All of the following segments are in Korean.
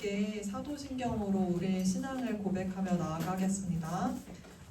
함께 사도신경으로 우리의 신앙을 고백하며 나아가겠습니다.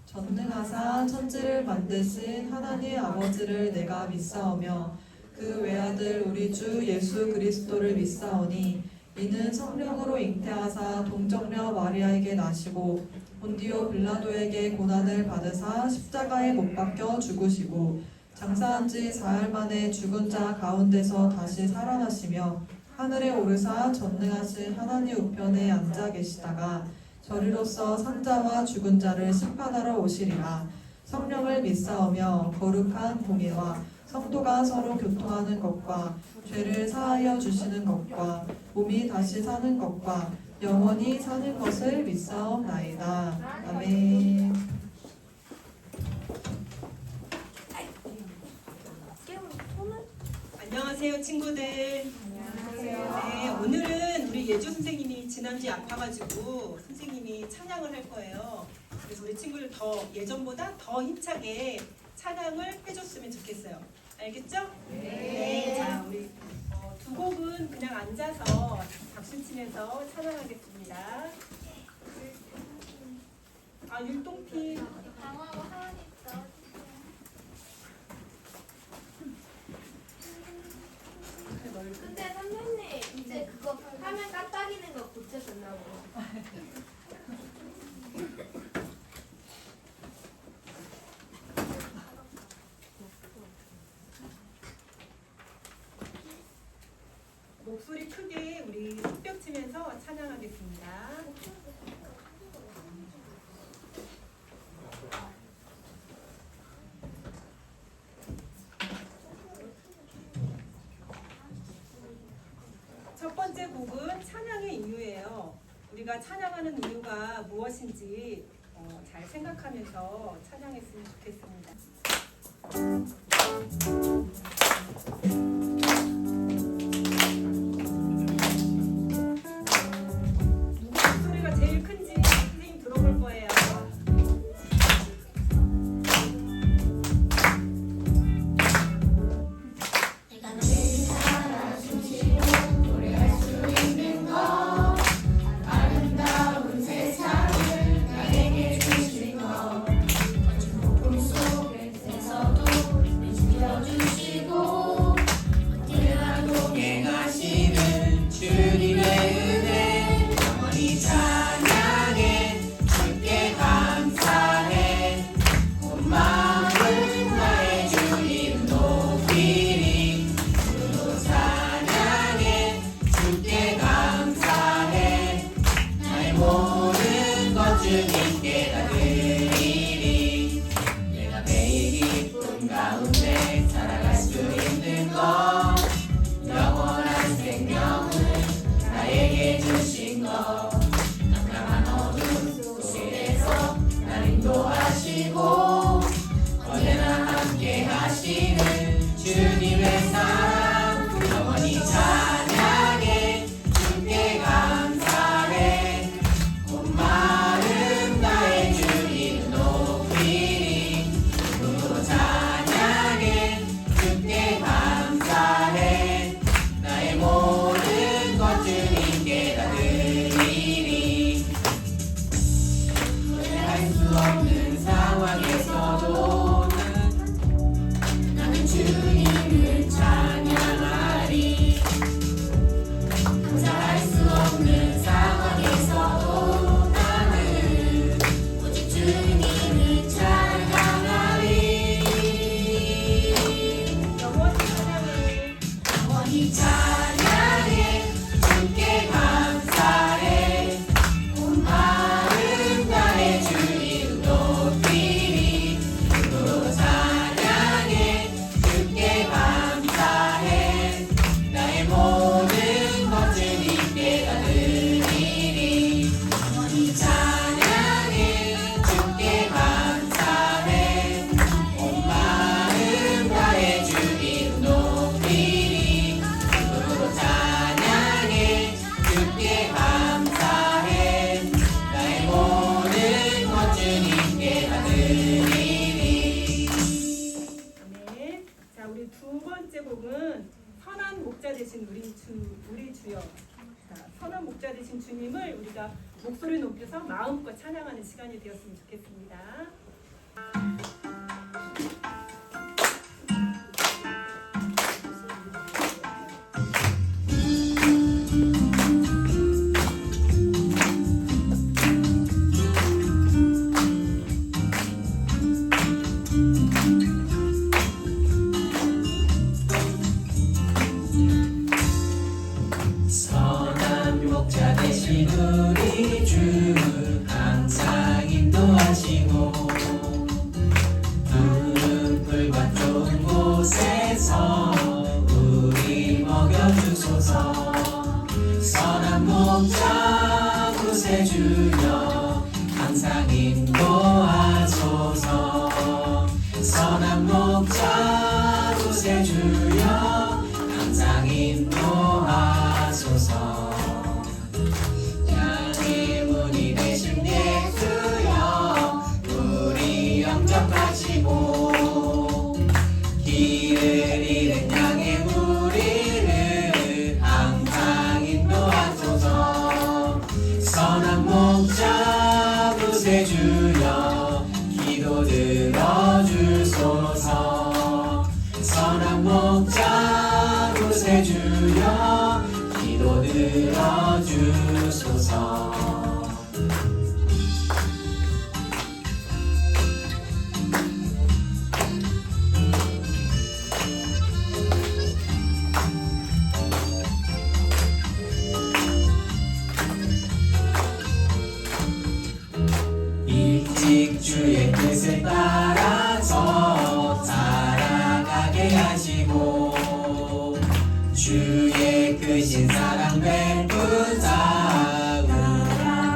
전능하사 천지를 만드신 하나님 아버지를 내가 믿사오며 그 외아들 우리 주 예수 그리스도를 믿사오니 이는 성령으로 잉태하사 동정녀 마리아에게 나시고 본디오 빌라도에게 고난을 받으사 십자가에 못 박혀 죽으시고 장사한 지 사흘 만에 죽은 자 가운데서 다시 살아나시며 하늘에 오르사 전능하신 하나님 우편에 앉아 계시다가 저리로서 산자와 죽은 자를 심판하러 오시리라. 성령을 믿사오며 거룩한 공예와 성도가 서로 교통하는 것과 죄를 사하여 주시는 것과 몸이 다시 사는 것과 영원히 사는 것을 믿사옵나이다. 아멘. 안녕하세요, 친구들. 네, 오늘은 우리 예주 선생님이 지난주에 아파가지고 선생님이 찬양을 할 거예요. 그래서 우리 친구들 더 예전보다 더 힘차게 찬양을 해줬으면 좋겠어요. 알겠죠? 네. 자, 우리 두 곡은 그냥 앉아서 박수 치면서 찬양하겠습니다. 율동팀. 강화하고 하은이 있어. 근데 선생님 이제 그거 화면 깜빡이는 거 고쳐줬나고. 목소리 크게 우리 손뼉 치면서 찬양하겠습니다. 첫 번째 곡은 찬양의 이유예요. 우리가 찬양하는 이유가 무엇인지 잘 생각하면서 찬양했으면 좋겠습니다. 누구 목소리가 제일 큰지 선생님 들어볼 거예요. 우리 두 번째 곡은 선한 목자 되신 우리 주여. 자, 선한 목자 되신 주님을 우리가 목소리 높여서 마음껏 찬양하는 시간이 되었으면 좋겠습니다. 선한 목자 되신 우리 주 항상 인도하시고 푸른 풀과 좋은 곳에서 우리 먹여주소서. 선한 목자 구세주여 항상 인도하소서. 선한 목자 구세주여 항상 인도하소서. 양의 문이 되신 예수여 우리 영접하시고 길을 잃은 양의 우리를 항상 인도하소서. 선한 목자 구세주여 기도 들어주소서. 선한 목자 구세주여 기도 들어주소서. 일찍 주의 뜻을 따라서 살아가게 하시고 주의 크신 사랑 베푸사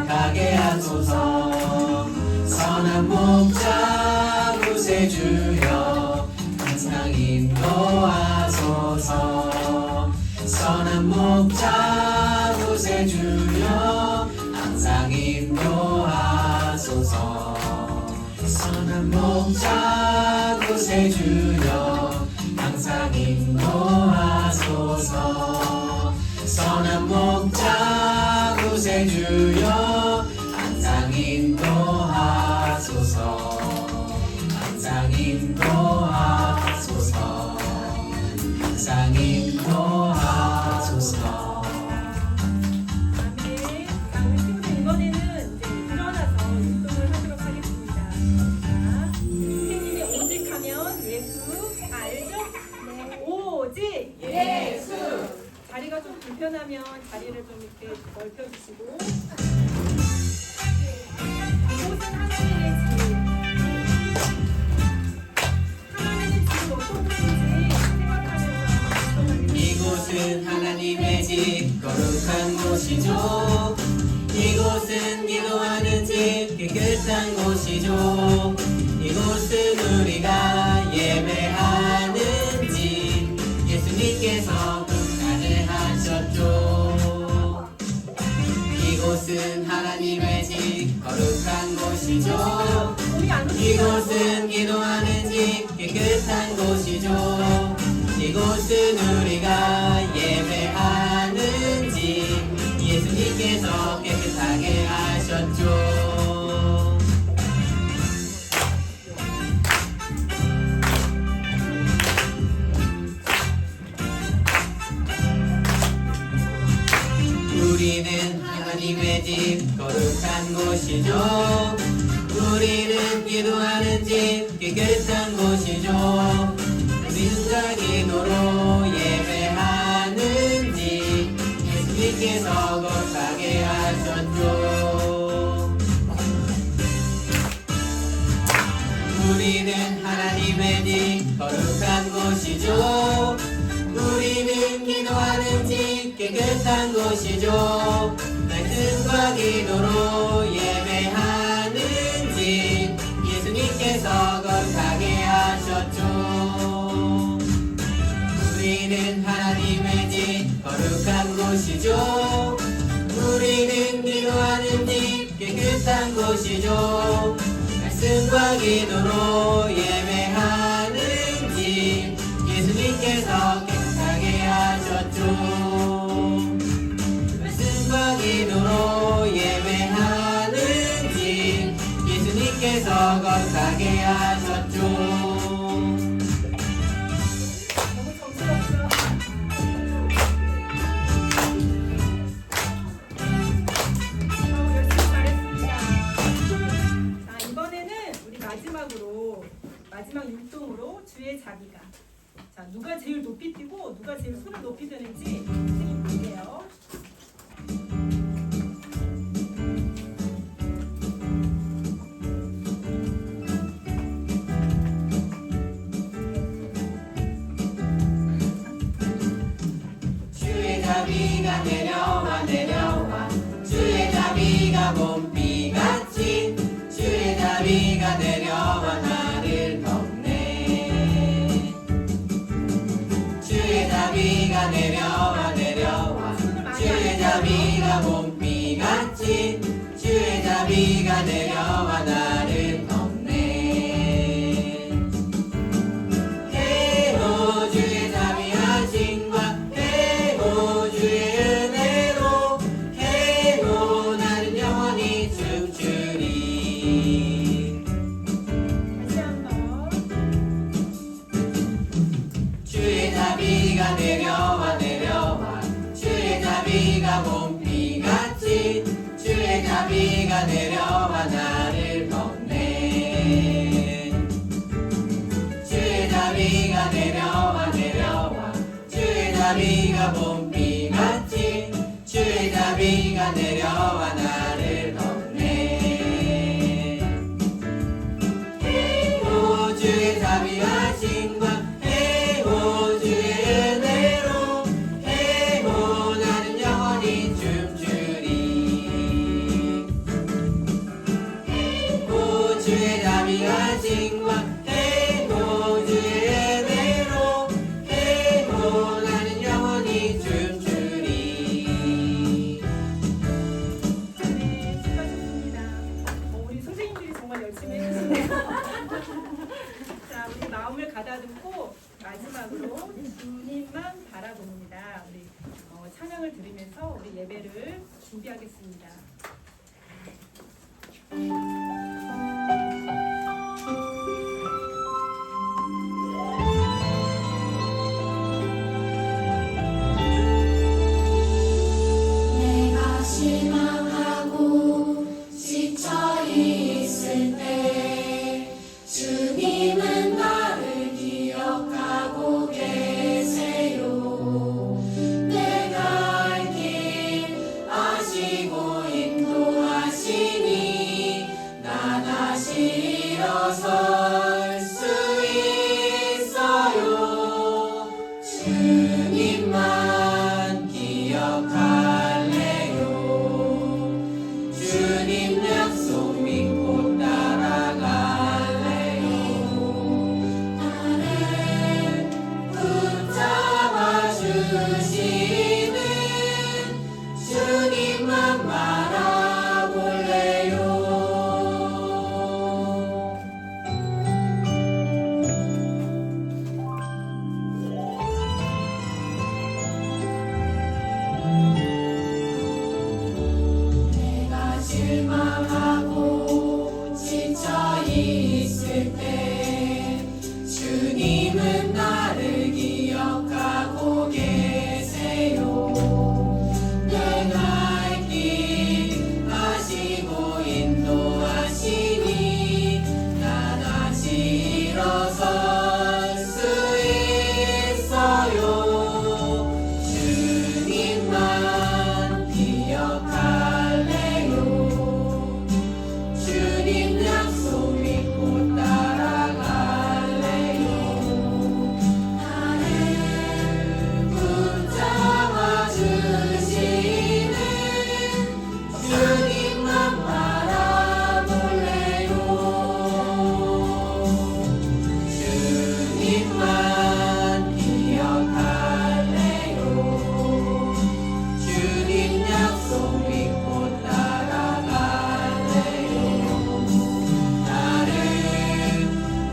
가게 하소서. 선한 목자 구세주여 항상 인도하소서. 선한 목자 구세주여 항상 인도하소서. 선한 목자 구세주여 항상 인도하소서. 선한 목자 구세주여 항상 인도하소서. 항상 인도하소서. 항상 인도하소서. 아멘. 다음 친구들 이번에는 이제 일어나서 율동을 하도록 하겠습니다. 자, 선생님이 오직 하면 예수 알죠? 네. 오직 예수. 자리가 좀 불편하면 자리를 좀 이렇게 넓혀주시고. 이곳은 하나님의 집. 하나님의 집은 어떤 곳인지 생각하면서 이곳은 하나님의 집 거룩한 곳이죠. 이곳은 기도하는 집 깨끗한 곳이죠. 이곳은 우리가 예배하는 집 예수님께서 끝까지 하셨죠. 이곳은 하나님의 집 거룩한 곳이죠. 이곳은 기도하는 집 깨끗한 곳이죠. 이곳은 우리가 예배하는 집 예수님께서 깨끗하게 하셨죠. 우리는 하나님의 집 거룩한 곳이죠. 우리는 기도하는 집 깨끗한 곳이죠. 우리는 기도로 예배하는 집 예수님께서 거룩하게 하셨죠. 우리는 하나님의 집 거룩한 곳이죠. 우리는 기도하는 집 깨끗한 곳이죠. 말씀과 기도로 예배하는 집 예수님께서 거룩하게 하셨죠. 우리는 하나님의 집 거룩한 곳이죠. 우리는 기도하는 집 깨끗한 곳이죠. 말씀과 기도로 예배하는 집 예수님께서 깨끗하게 하셨죠. 말씀과 마지막 율동으로 주의 자비가. 자, 누가 제일 높이 뛰고 누가 제일 손을 높이 드는지 선생님 볼게요. 주의 자비가 내려와 내려와 주의 자비가 봄비같이 주의 자비가 내려와 나를 덮네 주의 자비가 내려와 내려와 주의 자비가 봄비같이 주의 자비가 내려와 나를 덮네 해로 주의 자비하심과 해로 주의 은혜로 해로 나는 영원히 춤추리 다시 한번. 주의 자비가 내려와 내려와 주의 자비가 봄비같이 주의 자비가 내려와 나를 덮네 주의 자비가 내려와 내려와 주의 자비가 봄비같이 주의 자비가 내려와 나를 덮네 해로 주의 자비하심과 해로 주의 은혜로 해로 나는 영원히 춤추리 해로 주의 자비하심과 해로 주의 은혜로 해로 나는 영원히 춤추리 네, 수고하셨습니다. 우리 선생님들이 정말 열심히 해주시네요. 자, 우리 마음을 가다듬고 마지막으로 주님만 바라봅니다. 우리 찬양을 들으면서 우리 예배를 준비하겠습니다. 내가 실망하고 지쳐 있을 때 주님은 나를 기억하고 계세요. 내가 알 길 아시고 인도하시니 나 다시 일어설 수 있어요. 주님만 기억할래요. 주님 약속 믿고 따라갈래요. 나를 붙잡아 주시는 주님만 바라볼래요. 내가 실망하고 지쳐 있을 때 주님은 나를 기억하고 계세요. 내가 알 길 아시고 인도하시니 나 다시 일어설 수 있어요. 주님만 기억할래요. 주님 약속 믿고 따라갈래요. 나를 붙잡아 주시는 주님만 바라볼래요. 주님만 기억할래요. 주님 약속 믿고 따라갈래요. 나를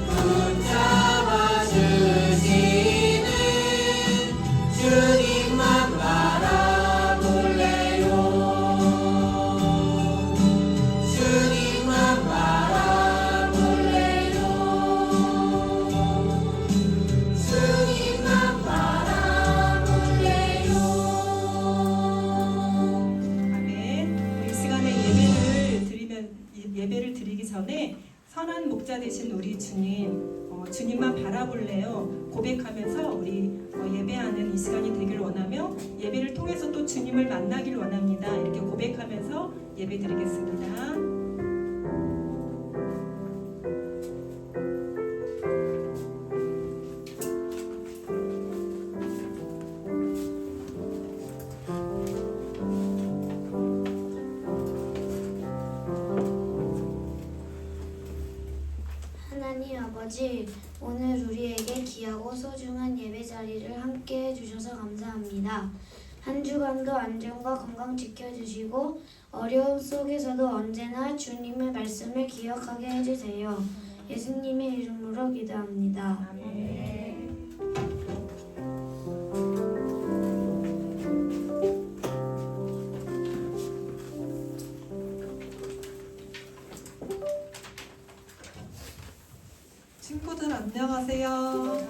붙잡아 주시는 주님만 바라볼래요. 주님만 바라볼래요. 주님만 바라볼래요. 아멘. 우리 이 시간에 예배를 드리기 전에 선한 목자 되신 우리 주님, 주님만 바라볼래요. 고백하면서 우리 예배하는 이 시간이 되길 원하며 예배를 통해서 또 주님을 만나길 원합니다. 이렇게 고백하면서 예배드리겠습니다. 하나님 아버지, 오늘 우리에게 귀하고 소중한 예배 자리를 함께 해주셔서 감사합니다. 한 주간도 안전과 건강 지켜주시고 어려움 속에서도 언제나 주님의 말씀을 기억하게 해주세요. 예수님의 이름으로 기도합니다. 친구들 안녕하세요.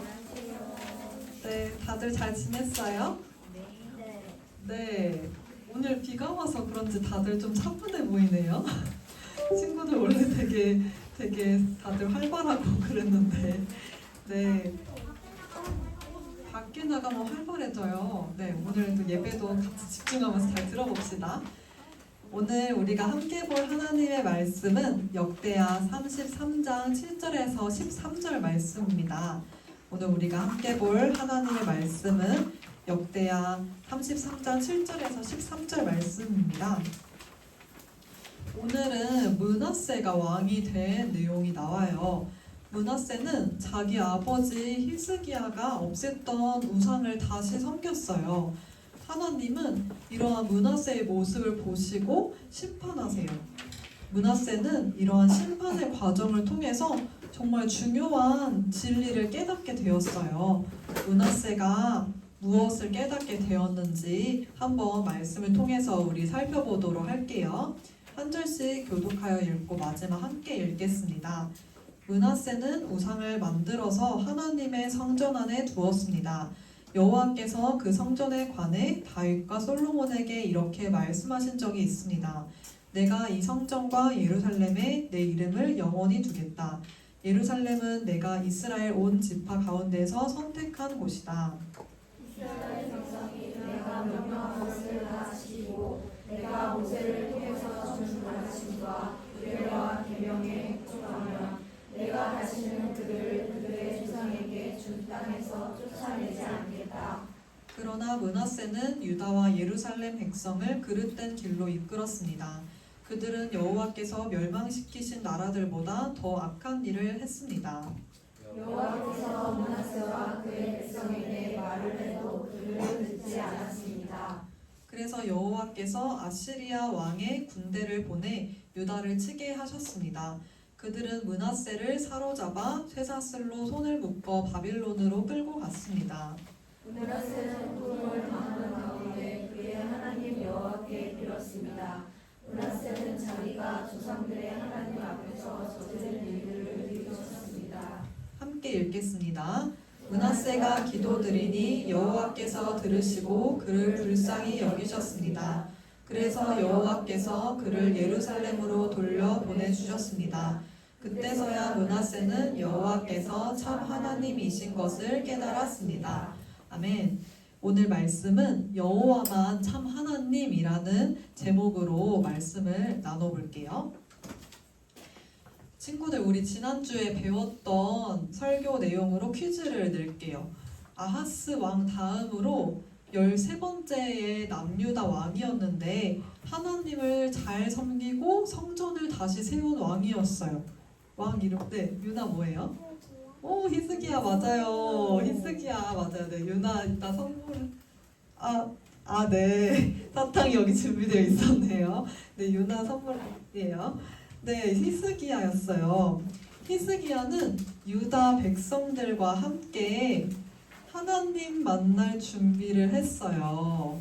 네, 다들 잘 지냈어요? 네. 오늘 비가 와서 그런지 다들 좀 차분해 보이네요. 친구들 원래 되게 다들 활발하고 그랬는데, 네. 밖에 나가면 활발해져요. 네, 오늘도 예배도 같이 집중하면서 잘 들어봅시다. 오늘 우리가 함께 볼 하나님의 말씀은 역대하 33장 7절에서 13절 말씀입니다. 오늘 우리가 함께 볼 하나님의 말씀은 역대하 33장 7절에서 13절 말씀입니다. 오늘은 므낫세가 왕이 된 내용이 나와요. 므낫세는 자기 아버지 히스기야가 없앴던 우상을 다시 섬겼어요. 하나님은 이러한 므낫세의 모습을 보시고 심판하세요. 므낫세는 이러한 심판의 과정을 통해서 정말 중요한 진리를 깨닫게 되었어요. 므낫세가 무엇을 깨닫게 되었는지 한번 말씀을 통해서 우리 살펴보도록 할게요. 한 절씩 교독하여 읽고 마지막 함께 읽겠습니다. 므낫세는 우상을 만들어서 하나님의 성전 안에 두었습니다. 여호와께서 그 성전에 관해 다윗과 솔로몬에게 이렇게 말씀하신 적이 있습니다. 내가 이 성전과 예루살렘에 내 이름을 영원히 두겠다. 예루살렘은 내가 이스라엘 온 지파 가운데서 선택한 곳이다. 이스라엘 백성이 내가 명령한 것을 다 지키고 내가 모세를 통해서 준 말씀과 규례와 계명에 쫓아가면 내가 다시는 그들을 그들의 조상에게 준 땅에서 쫓아내지 않겠다. 그러나 므낫세는 유다와 예루살렘 백성을 그릇된 길로 이끌었습니다. 그들은 여호와께서 멸망시키신 나라들보다 더 악한 일을 했습니다. 여호와께서 므낫세와 그의 백성에게 말을 해도 그들은 듣지 않았습니다. 그래서 여호와께서 아시리아 왕의 군대를 보내 유다를 치게 하셨습니다. 그들은 므낫세를 사로잡아 쇠사슬로 손을 묶어 바빌론으로 끌고 갔습니다. 므낫세는 꿈을 당하는 가운데 그의 하나님 여호와께 빌었습니다. 므낫세는 자기가 조상들의 하나님 앞에서 저지른 일들을 들으셨습니다. 함께 읽겠습니다. 므낫세가 기도드리니 여호와께서 들으시고 그를 불쌍히 여기셨습니다. 그래서 여호와께서 그를 예루살렘으로 돌려 보내주셨습니다. 그때서야 므낫세는 여호와께서 참 하나님이신 것을 깨달았습니다. 아멘. 오늘 말씀은 여호와만 참 하나님이라는 제목으로 말씀을 나눠볼게요. 친구들, 우리 지난주에 배웠던 설교 내용으로 퀴즈를 낼게요. 아하스 왕 다음으로 13번째의 남유다 왕이었는데 하나님을 잘 섬기고 성전을 다시 세운 왕이었어요. 왕 이름, 네, 유나 뭐예요? 오, 히스기야 맞아요. 히스기야 맞아요. 네, 유나 이따 선물. 네. 사탕이 여기 준비되어 있었네요. 네, 유나 선물이에요. 네, 히스기야였어요. 히스기야는 유다 백성들과 함께 하나님 만날 준비를 했어요.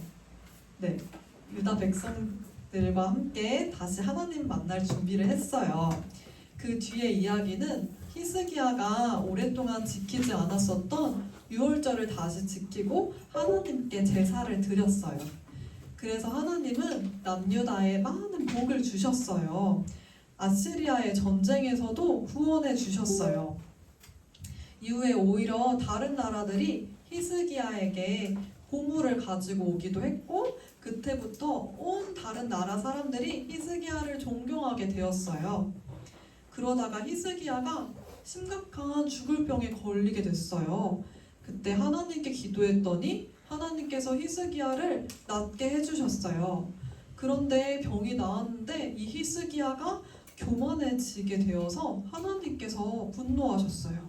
네, 유다 백성들과 함께 다시 하나님 만날 준비를 했어요. 그 뒤에 이야기는 히스기야가 오랫동안 지키지 않았었던 유월절을 다시 지키고 하나님께 제사를 드렸어요. 그래서 하나님은 남유다에 많은 복을 주셨어요. 아시리아의 전쟁에서도 구원해 주셨어요. 이후에 오히려 다른 나라들이 히스기야에게 보물을 가지고 오기도 했고 그때부터 온 다른 나라 사람들이 히스기야를 존경하게 되었어요. 그러다가 히스기야가 심각한 죽을 병에 걸리게 됐어요. 그때 하나님께 기도했더니 하나님께서 히스기야를 낫게 해주셨어요. 그런데 병이 나았는데 이 히스기야가 교만해지게 되어서 하나님께서 분노하셨어요.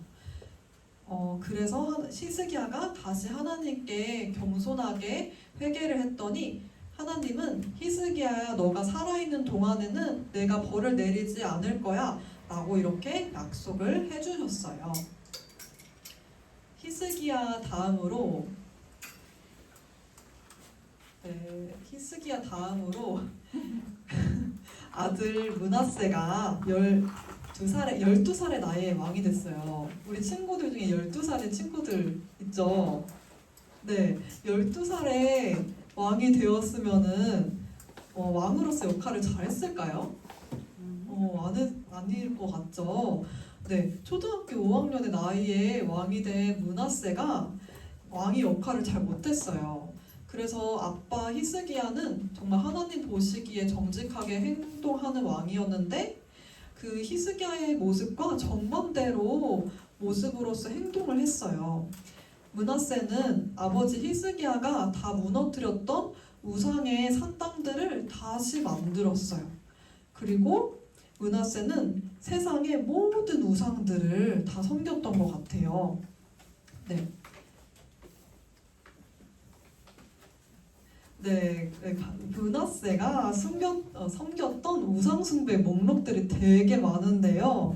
그래서 히스기야가 다시 하나님께 겸손하게 회개를 했더니 하나님은 히스기야야 너가 살아있는 동안에는 내가 벌을 내리지 않을 거야 라고 이렇게 약속을 해주셨어요. 히스기야 다음으로 아들 므낫세가 12살의 나이에 왕이 됐어요. 우리 친구들 중에 12살의 친구들 있죠? 네, 12살에 왕이 되었으면은 왕으로서 역할을 잘했을까요? 아닐 것 같죠? 네, 초등학교 5학년의 나이에 왕이 된 므낫세가 왕의 역할을 잘 못했어요. 그래서 아빠 히스기야는 정말 하나님 보시기에 정직하게 행동하는 왕이었는데 그 히스기야의 모습과 정반대로 모습으로서 행동을 했어요. 므낫세는 아버지 히스기야가 다 무너뜨렸던 우상의 산당들을 다시 만들었어요. 그리고 므낫세는 세상의 모든 우상들을 다 섬겼던 것 같아요. 므낫세가 섬겼던 우상숭배 목록들이 되게 많은데요.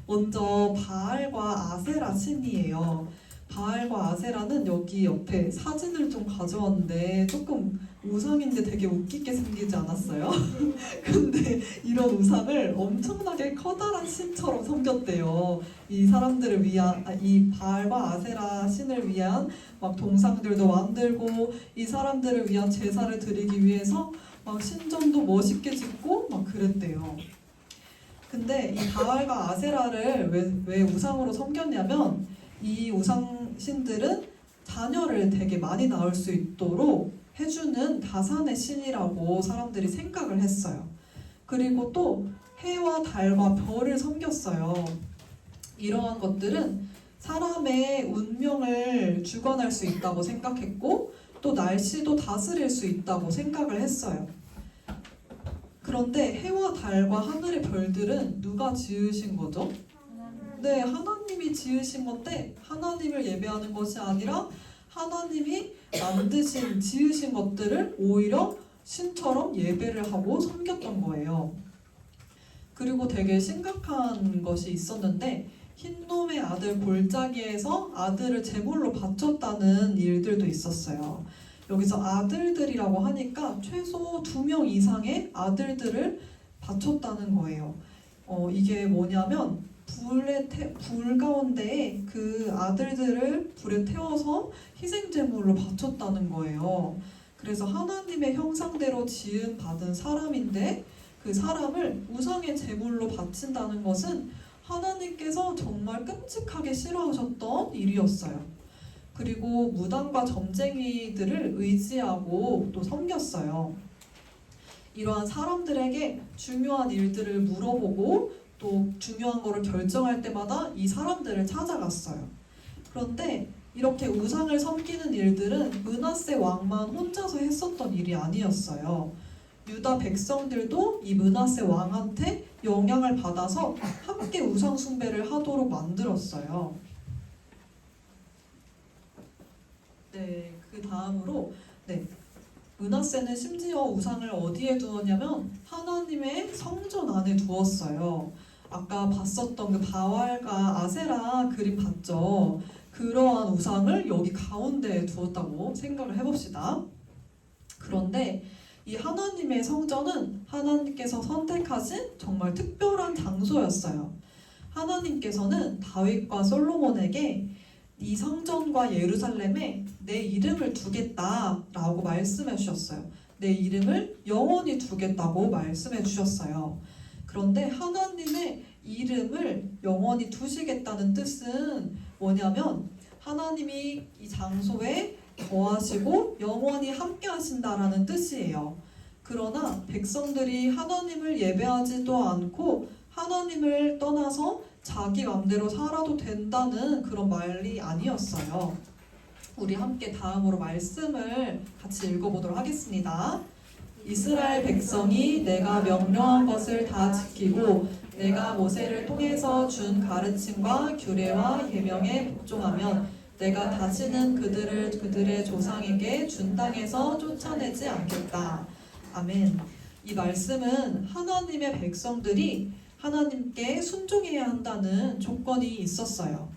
먼저 바알과 아세라 신이에요. 바알과 아세라는 여기 옆에 사진을 좀 가져왔는데 조금 우상인데 되게 웃기게 생기지 않았어요? 근데 이런 우상을 엄청나게 커다란 신처럼 섬겼대요. 이 사람들을 위한, 이 바알과 아세라 신을 위한 막 동상들도 만들고 이 사람들을 위한 제사를 드리기 위해서 막 신전도 멋있게 짓고 막 그랬대요. 근데 이 바알과 아세라를 왜 우상으로 섬겼냐면 이 우상신들은 자녀를 되게 많이 낳을 수 있도록 해주는 다산의 신이라고 사람들이 생각을 했어요. 그리고 또 해와 달과 별을 섬겼어요. 이러한 것들은 사람의 운명을 주관할 수 있다고 생각했고 또 날씨도 다스릴 수 있다고 생각을 했어요. 그런데 해와 달과 하늘의 별들은 누가 지으신 거죠? 네, 하나님이 지으신 건데 하나님을 예배하는 것이 아니라 하나님이 지으신 것들을 오히려 신처럼 예배를 하고 섬겼던 거예요. 그리고 되게 심각한 것이 있었는데 흰놈의 아들 골짜기에서 아들을 제물로 바쳤다는 일들도 있었어요. 여기서 아들들이라고 하니까 최소 2명 이상의 아들들을 바쳤다는 거예요. 이게 뭐냐면 불 가운데에 그 아들들을 불에 태워서 희생제물로 바쳤다는 거예요. 그래서 하나님의 형상대로 지음받은 사람인데 그 사람을 우상의 제물로 바친다는 것은 하나님께서 정말 끔찍하게 싫어하셨던 일이었어요. 그리고 무당과 점쟁이들을 의지하고 또 섬겼어요. 이러한 사람들에게 중요한 일들을 물어보고 또 중요한 거를 결정할 때마다 이 사람들을 찾아갔어요. 그런데 이렇게 우상을 섬기는 일들은 므낫세 왕만 혼자서 했었던 일이 아니었어요. 유다 백성들도 이 므낫세 왕한테 영향을 받아서 함께 우상 숭배를 하도록 만들었어요. 그 다음으로 므낫세는 심지어 우상을 어디에 두었냐면 하나님의 성전 안에 두었어요. 아까 봤었던 그 바알과 아세라 그림 봤죠? 그러한 우상을 여기 가운데에 두었다고 생각을 해봅시다. 그런데 이 하나님의 성전은 하나님께서 선택하신 정말 특별한 장소였어요. 하나님께서는 다윗과 솔로몬에게 이 성전과 예루살렘에 내 이름을 두겠다라고 말씀해 주셨어요. 내 이름을 영원히 두겠다고 말씀해 주셨어요. 그런데 하나님의 이름을 영원히 두시겠다는 뜻은 뭐냐면 하나님이 이 장소에 거하시고 영원히 함께 하신다라는 뜻이에요. 그러나 백성들이 하나님을 예배하지도 않고 하나님을 떠나서 자기 맘대로 살아도 된다는 그런 말이 아니었어요. 우리 함께 다음으로 말씀을 같이 읽어보도록 하겠습니다. 이스라엘 백성이 내가 명령한 것을 다 지키고 내가 모세를 통해서 준 가르침과 규례와 계명에 복종하면 내가 다시는 그들을 그들의 조상에게 준 땅에서 쫓아내지 않겠다. 아멘. 이 말씀은 하나님의 백성들이 하나님께 순종해야 한다는 조건이 있었어요.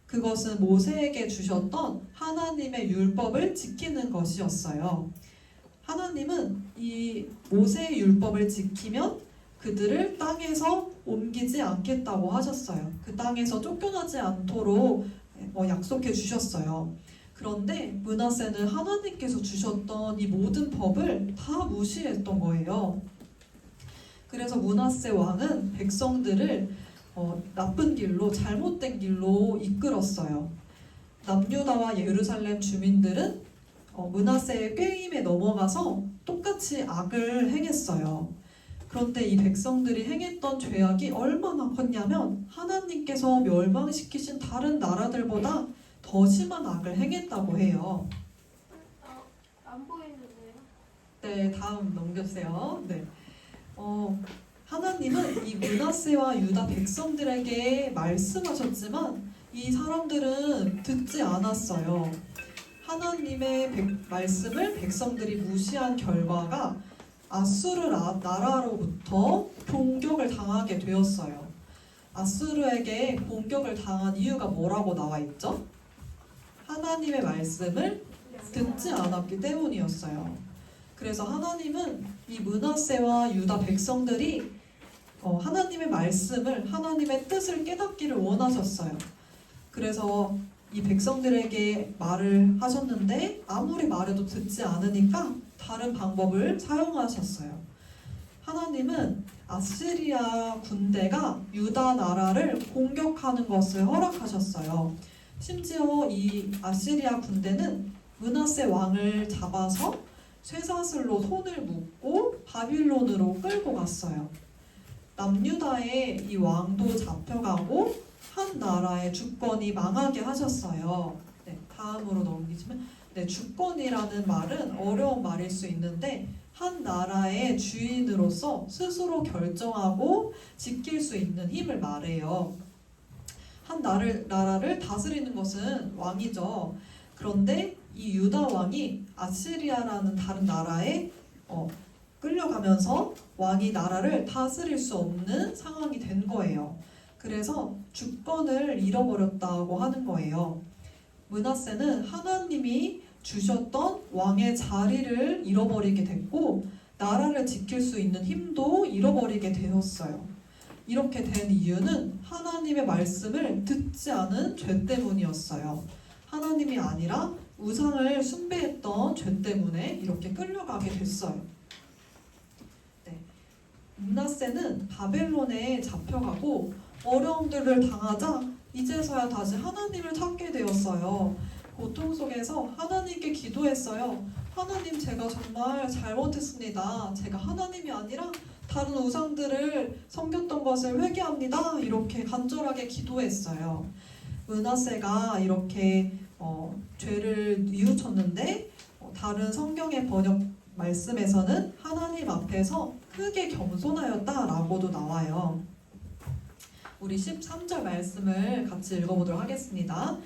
그것은 모세에게 주셨던 하나님의 율법을 지키는 것이었어요. 하나님은 이 모세의 율법을 지키면 그들을 땅에서 옮기지 않겠다고 하셨어요. 그 땅에서 쫓겨나지 않도록 약속해 주셨어요. 그런데 므낫세는 하나님께서 주셨던 이 모든 법을 다 무시했던 거예요. 그래서 므낫세 왕은 백성들을 나쁜 길로, 잘못된 길로 이끌었어요. 남유다와 예루살렘 주민들은 므낫세의 꾀임에 넘어가서 똑같이 악을 행했어요. 그런데 이 백성들이 행했던 죄악이 얼마나 컸냐면 하나님께서 멸망시키신 다른 나라들보다 더 심한 악을 행했다고 해요. 안 보이는데요? 네, 다음 넘겨주세요. 네. 하나님은 이 므낫세와 유다 백성들에게 말씀하셨지만 이 사람들은 듣지 않았어요. 하나님의 말씀을 백성들이 무시한 결과가 아수르 나라로부터 공격을 당하게 되었어요. 아수르에게 공격을 당한 이유가 뭐라고 나와 있죠? 하나님의 말씀을 듣지 않았기 때문이었어요. 그래서 하나님은 이 므낫세와 유다 백성들이 하나님의 말씀을, 하나님의 뜻을 깨닫기를 원하셨어요. 그래서 이 백성들에게 말을 하셨는데 아무리 말해도 듣지 않으니까 다른 방법을 사용하셨어요. 하나님은 아시리아 군대가 유다 나라를 공격하는 것을 허락하셨어요. 심지어 이 아시리아 군대는 므낫세 왕을 잡아서 쇠사슬로 손을 묶고 바빌론으로 끌고 갔어요. 남유다의 이 왕도 잡혀가고 한 나라의 주권이 망하게 하셨어요. 네, 다음으로 넘기시면 주권이라는 말은 어려운 말일 수 있는데 한 나라의 주인으로서 스스로 결정하고 지킬 수 있는 힘을 말해요. 한 나라를 다스리는 것은 왕이죠. 그런데 이 유다 왕이 아시리아라는 다른 나라에 끌려가면서 왕이 나라를 다스릴 수 없는 상황이 된 거예요. 그래서 주권을 잃어버렸다고 하는 거예요. 므낫세는 하나님이 주셨던 왕의 자리를 잃어버리게 됐고 나라를 지킬 수 있는 힘도 잃어버리게 되었어요. 이렇게 된 이유는 하나님의 말씀을 듣지 않은 죄 때문이었어요. 하나님이 아니라 우상을 숭배했던 죄 때문에 이렇게 끌려가게 됐어요. 므낫세는 바벨론에 잡혀가고 어려움들을 당하자 이제서야 다시 하나님을 찾게 되었어요. 고통 속에서 하나님께 기도했어요. 하나님, 제가 정말 잘못했습니다. 제가 하나님이 아니라 다른 우상들을 섬겼던 것을 회개합니다. 이렇게 간절하게 기도했어요. 므낫세가 이렇게 죄를 뉘우쳤는데 다른 성경의 번역 말씀에서는 하나님 앞에서 크게 겸손하였다라고도 나와요. 우리 13절 말씀을 같이 읽어보도록 하겠습니다.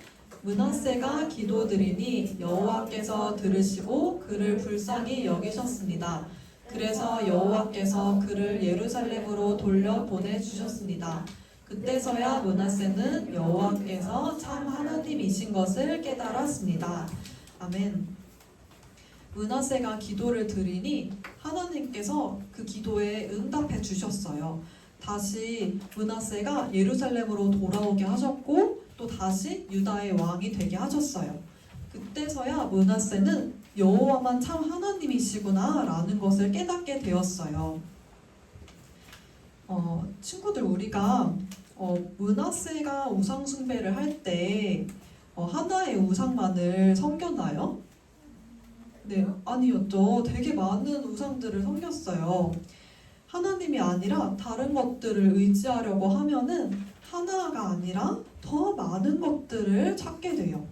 므낫세가 기도드리니 여호와께서 들으시고 그를 불쌍히 여기셨습니다. 그래서 여호와께서 그를 예루살렘으로 돌려보내 주셨습니다. 그때서야 므낫세는 여호와께서 참 하나님이신 것을 깨달았습니다. 아멘. 므낫세가 기도를 드리니 하나님께서 그 기도에 응답해 주셨어요. 다시 므낫세가 예루살렘으로 돌아오게 하셨고 또 다시 유다의 왕이 되게 하셨어요. 그때서야 므낫세는 여호와만 참 하나님이시구나 라는 것을 깨닫게 되었어요. 친구들 우리가 므낫세가 우상 숭배를 할 때 하나의 우상만을 섬겼나요? 네, 아니었죠. 되게 많은 우상들을 섬겼어요. 하나님이 아니라 다른 것들을 의지하려고 하면은 하나가 아니라 더 많은 것들을 찾게 돼요.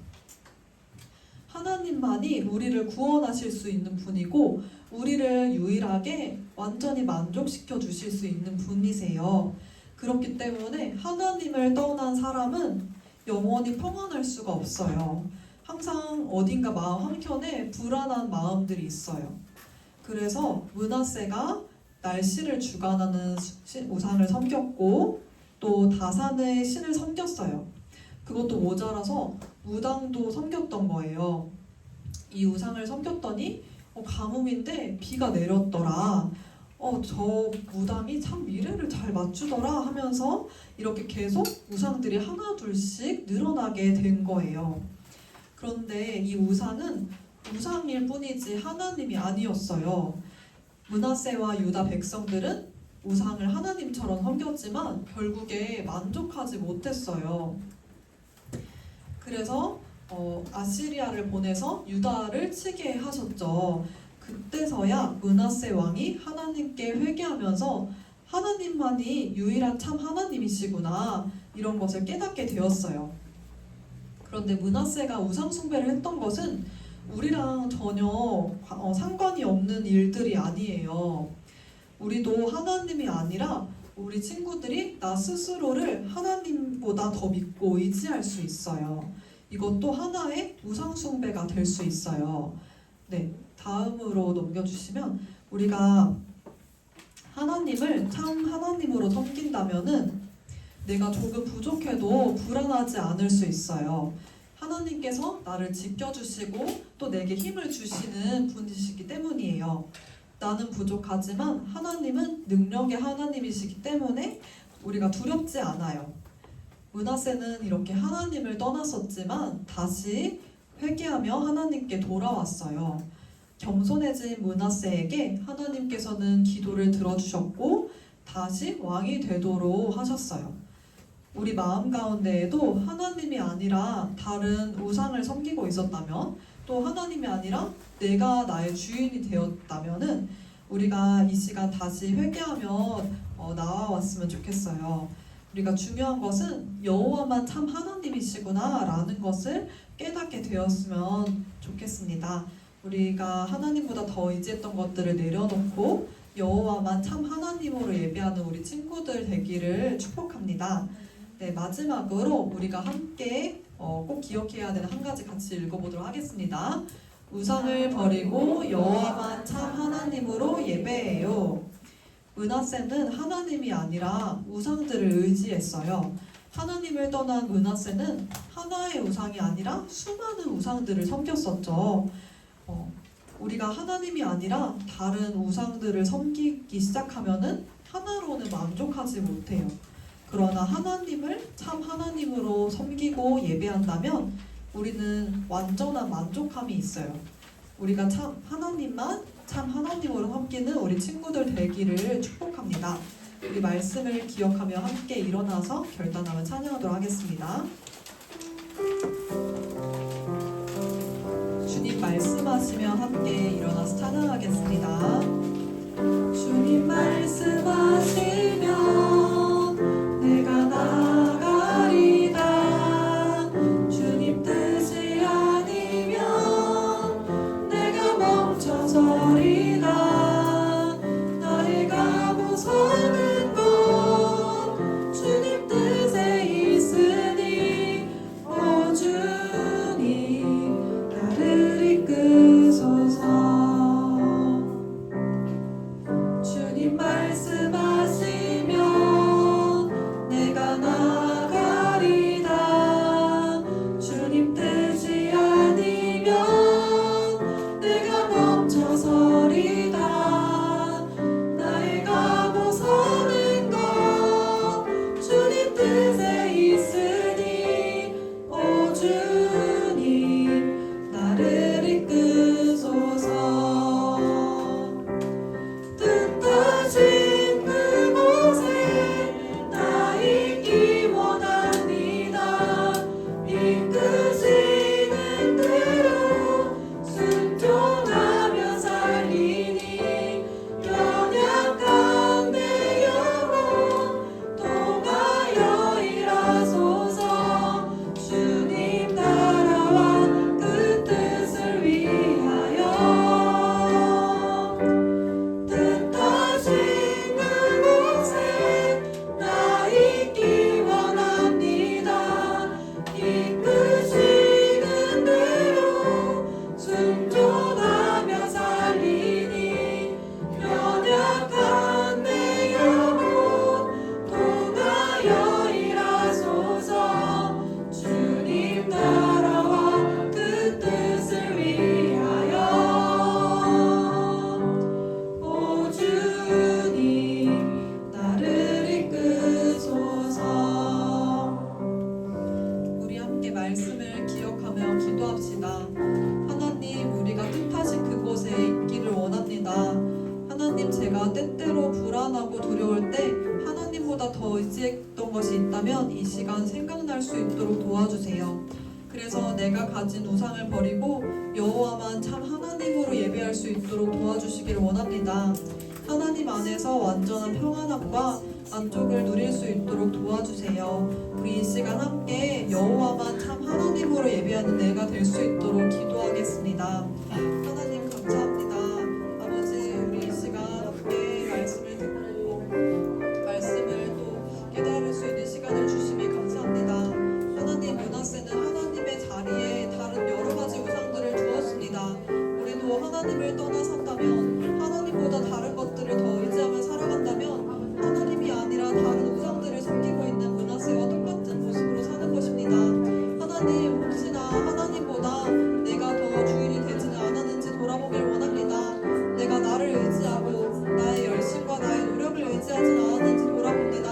하나님만이 우리를 구원하실 수 있는 분이고 우리를 유일하게 완전히 만족시켜 주실 수 있는 분이세요. 그렇기 때문에 하나님을 떠난 사람은 영원히 평안할 수가 없어요. 항상 어딘가 마음 한켠에 불안한 마음들이 있어요. 그래서 므낫세가 날씨를 주관하는 우상을 섬겼고 또 다산의 신을 섬겼어요. 그것도 모자라서 무당도 섬겼던 거예요. 이 우상을 섬겼더니 가뭄인데 비가 내렸더라. 저 무당이 참 미래를 잘 맞추더라 하면서 이렇게 계속 우상들이 하나 둘씩 늘어나게 된 거예요. 그런데 이 우상은 우상일 뿐이지 하나님이 아니었어요. 므낫세와 유다 백성들은 우상을 하나님처럼 섬겼지만 결국에 만족하지 못했어요. 그래서 아시리아를 보내서 유다를 치게 하셨죠. 그때서야 므낫세 왕이 하나님께 회개하면서 하나님만이 유일한 참 하나님이시구나 이런 것을 깨닫게 되었어요. 그런데 므낫세가 우상 숭배를 했던 것은 우리랑 전혀 상관이 없는 일들이 아니에요. 우리도 하나님이 아니라 우리 친구들이 나 스스로를 하나님보다 더 믿고 의지할 수 있어요. 이것도 하나의 우상 숭배가 될 수 있어요. 네, 다음으로 넘겨주시면 우리가 하나님을 참 하나님으로 섬긴다면은 내가 조금 부족해도 불안하지 않을 수 있어요. 하나님께서 나를 지켜주시고 또 내게 힘을 주시는 분이시기 때문이에요. 나는 부족하지만 하나님은 능력의 하나님이시기 때문에 우리가 두렵지 않아요. 므낫세는 이렇게 하나님을 떠났었지만 다시 회개하며 하나님께 돌아왔어요. 겸손해진 므낫세에게 하나님께서는 기도를 들어주셨고 다시 왕이 되도록 하셨어요. 우리 마음 가운데에도 하나님이 아니라 다른 우상을 섬기고 있었다면 또 하나님이 아니라 내가 나의 주인이 되었다면은 우리가 이 시간 다시 회개하며 나와왔으면 좋겠어요. 우리가 중요한 것은 여호와만 참 하나님이시구나 라는 것을 깨닫게 되었으면 좋겠습니다. 우리가 하나님보다 더 의지했던 것들을 내려놓고 여호와만 참 하나님으로 예배하는 우리 친구들 되기를 축복합니다. 네, 마지막으로 우리가 함께 꼭 기억해야 되는 한 가지 같이 읽어보도록 하겠습니다. 우상을 버리고 여호와만 참 하나님으로 예배해요. 므낫세는 하나님이 아니라 우상들을 의지했어요. 하나님을 떠난 므낫세는 하나의 우상이 아니라 수많은 우상들을 섬겼었죠. 우리가 하나님이 아니라 다른 우상들을 섬기기 시작하면은 하나로는 만족하지 못해요. 그러나 하나님을 참 하나님으로 섬기고 예배한다면 우리는 완전한 만족함이 있어요. 우리가 참 하나님만 참 하나님으로 섬기는 우리 친구들 되기를 축복합니다. 우리 말씀을 기억하며 함께 일어나서 결단하며 찬양하도록 하겠습니다. 주님 말씀하시며 함께 일어나서 찬양하겠습니다. 주님 말씀하시면 내가 나가리다. 주님 뜻이 아니면 내가 멈춰서리다. 나의 감사는 것 주님 뜻에 있으니 오 주님 나를 이끄소서. 주님 말씀 더 의지했던 것이 있다면 이 시간 생각날 수 있도록 도와주세요. 그래서 내가 가진 우상을 버리고 여호와만 참 하나님으로 예배할 수 있도록 도와주시길 원합니다. 하나님 안에서 완전한 평안함과 만족을 누릴 수 있도록 도와주세요. 우리 이 시간 함께 여호와만 참 하나님으로 예배하는 내가 될 수 있도록 기도하겠습니다. 하나님 감사합니다. 아버지, 우리 이 시간 함께 말씀을 듣고 말씀을 또 깨달을 수 있는 시간을 주심에 감사합니다. 하나님, 므낫세는 하나님의 자리에 다른 여러 가지 우상들을 두었습니다. 우리도 하나님을 떠나 산다면, 하나님보다 다른 것들을 더 의지하며 살아간다면 하나님이 아니라 다른 우상들을 섬기고 있는 므낫세와 똑같은 모습으로 사는 것입니다. 하나님, 혹시나 하나님보다 내가 더 주인이 되지는 않았는지 돌아보길 원합니다. 내가 나를 의지하고 나의 열심과 나의 노력을 의지하지는 않았는지 돌아봅니다.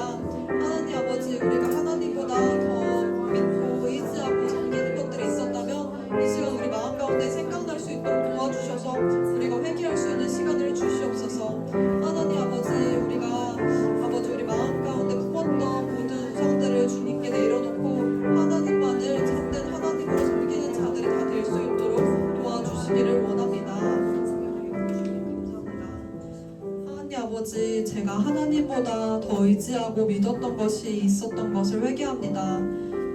하나님 아버지, 우리가 하나님보다 더 믿고 의지하고 섬기는 것들이 있었다면 이 시간 우리 마음 가운데 생각날 수 있도록 도와주셔서 우리가 회개할 수 있는 시간을 주시옵소서. 하나님 아버지, 우리 마음 가운데 품었던 모든 우상들을 주님께 내려놓고 하나님만을 참된 하나님으로 섬기는 자들이 다 될 수 있도록 도와주시기를 원합니다. 감사합니다. 하나님 아버지, 제가 하나님보다 더 의지하고 믿었던 것이 있었던 것을 회개합니다.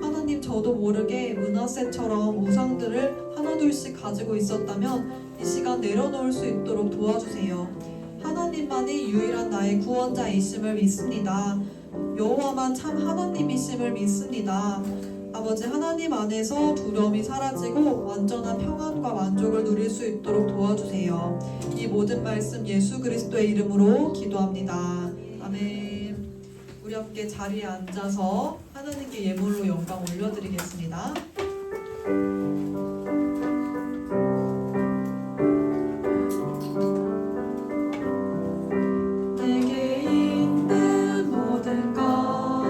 하나님, 저도 모르게 므낫세처럼 우상들을 하나둘씩 가지고 있었다면 이 시간 내려놓을 수 있도록 도와주세요. 하나님만이 유일한 나의 구원자이심을 믿습니다. 여호와만 참 하나님이심을 믿습니다. 아버지, 하나님 안에서 두려움이 사라지고 완전한 평안과 만족을 누릴 수 있도록 도와주세요. 이 모든 말씀 예수 그리스도의 이름으로 기도합니다. 아멘. 우리 함께 자리에 앉아서 하나님께 예물로 영광 올려드리겠습니다. 내게 있는 모든 것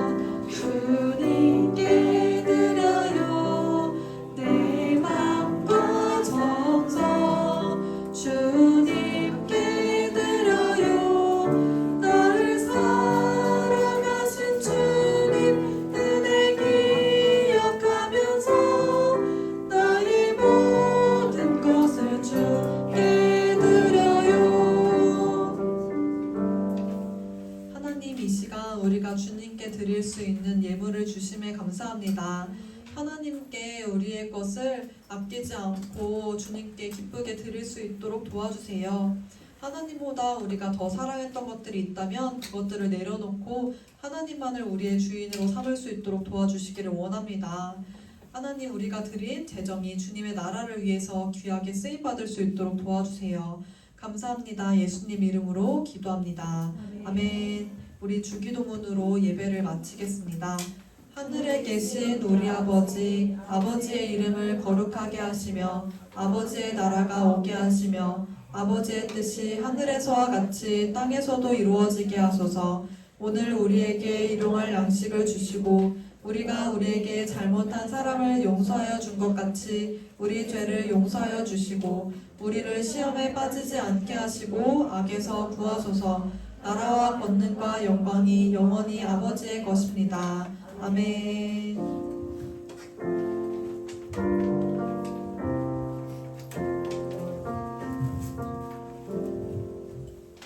주님께 드려요. 내 맘과 정성 주님께 드려요. 나를 사랑하신 주님 은혜 기억하면서 나의 모든 것을 주께 드려요. 하나님, 이 시간 우리가 주님께 드릴 수 있는 예물을 주심에 감사합니다. 하나님께 우리의 것을 아끼지 않고 주님께 기쁘게 드릴 수 있도록 도와주세요. 하나님보다 우리가 더 사랑했던 것들이 있다면 그것들을 내려놓고 하나님만을 우리의 주인으로 삼을 수 있도록 도와주시기를 원합니다. 하나님, 우리가 드린 재정이 주님의 나라를 위해서 귀하게 쓰임받을 수 있도록 도와주세요. 감사합니다. 예수님 이름으로 기도합니다. 아멘. 우리 주기도문으로 예배를 마치겠습니다. 하늘에 계신 우리 아버지, 아버지의 이름을 거룩하게 하시며 아버지의 나라가 오게 하시며 아버지의 뜻이 하늘에서와 같이 땅에서도 이루어지게 하소서. 오늘 우리에게 일용할 양식을 주시고 우리가 우리에게 잘못한 사람을 용서하여 준 것 같이 우리 죄를 용서하여 주시고 우리를 시험에 빠지지 않게 하시고 악에서 구하소서. 나라와 권능과 영광이 영원히 아버지의 것입니다. 아멘.